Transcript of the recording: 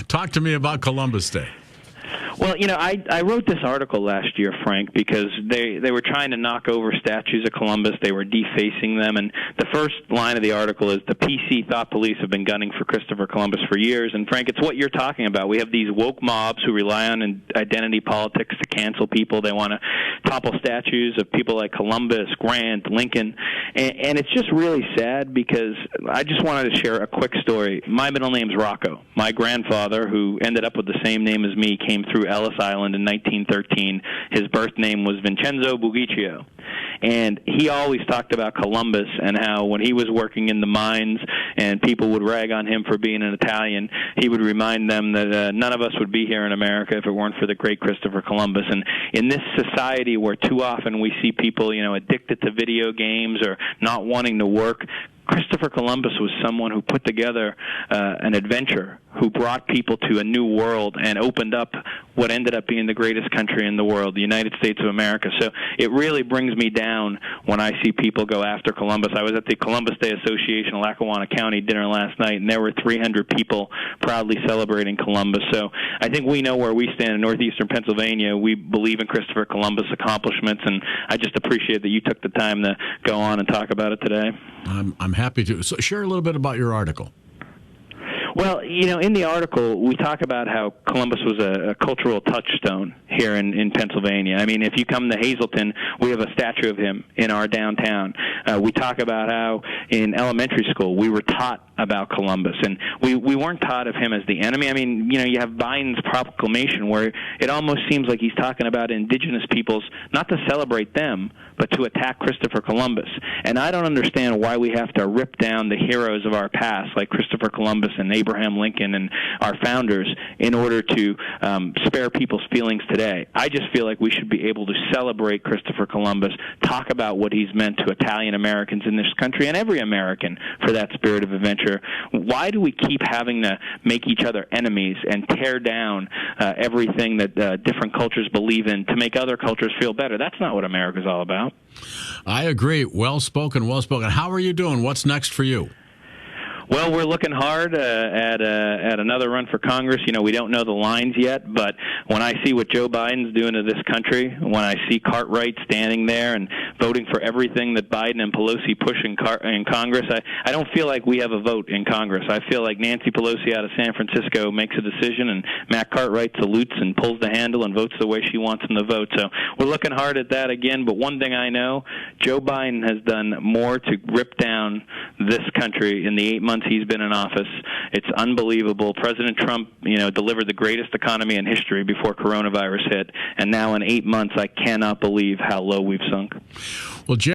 Talk to me about Columbus Day. Well, I wrote this article last year, Frank, because they were trying to knock over statues of Columbus. They were defacing them, and the first line of the article is, the PC thought police have been gunning for Christopher Columbus for years. And, Frank, it's what you're talking about. We have these woke mobs who rely on identity politics to cancel people. They want to topple statues of people like Columbus, Grant, Lincoln, and it's just really sad because I just wanted to share a quick story. My middle name's Rocco. My grandfather, who ended up with the same name as me, came through Ellis Island in 1913. His birth name was Vincenzo Bugiccio. And he always talked about Columbus and how when he was working in the mines and people would rag on him for being an Italian, he would remind them that none of us would be here in America if it weren't for the great Christopher Columbus. And in this society where too often we see people, addicted to video games or not wanting to work, Christopher Columbus was someone who put together an adventure, who brought people to a new world and opened up what ended up being the greatest country in the world, the United States of America. So it really brings me down when I see people go after Columbus. I was at the Columbus Day Association Lackawanna County dinner last night, and there were 300 people proudly celebrating Columbus. So I think we know where we stand in northeastern Pennsylvania. We believe in Christopher Columbus' accomplishments, and I just appreciate that you took the time to go on and talk about it today. I'm happy to. So share a little bit about your article. Well, in the article, we talk about how Columbus was a cultural touchstone here in Pennsylvania. I mean, if you come to Hazleton, we have a statue of him in our downtown. We talk about how in elementary school we were taught about Columbus, and we weren't taught of him as the enemy. I mean, you have Biden's proclamation where it almost seems like he's talking about indigenous peoples, not to celebrate them, but to attack Christopher Columbus. And I don't understand why we have to rip down the heroes of our past, like Christopher Columbus and Abraham Lincoln and our founders, in order to spare people's feelings today. I just feel like we should be able to celebrate Christopher Columbus, talk about what he's meant to Italian Americans in this country and every American for that spirit of adventure. Why do we keep having to make each other enemies and tear down everything that different cultures believe in to make other cultures feel better? That's not what America's all about. I agree. Well spoken, well spoken. How are you doing? What's next for you? Well, we're looking hard at another run for Congress. We don't know the lines yet, but when I see what Joe Biden's doing to this country, when I see Cartwright standing there and voting for everything that Biden and Pelosi push in Congress, I don't feel like we have a vote in Congress. I feel like Nancy Pelosi out of San Francisco makes a decision, and Matt Cartwright salutes and pulls the handle and votes the way she wants him to vote. So we're looking hard at that again, but one thing I know, Joe Biden has done more to rip down this country in the 8 months he's been in office. It's unbelievable. President Trump, delivered the greatest economy in history before coronavirus hit, and now in 8 months, I cannot believe how low we've sunk. Well, Jim,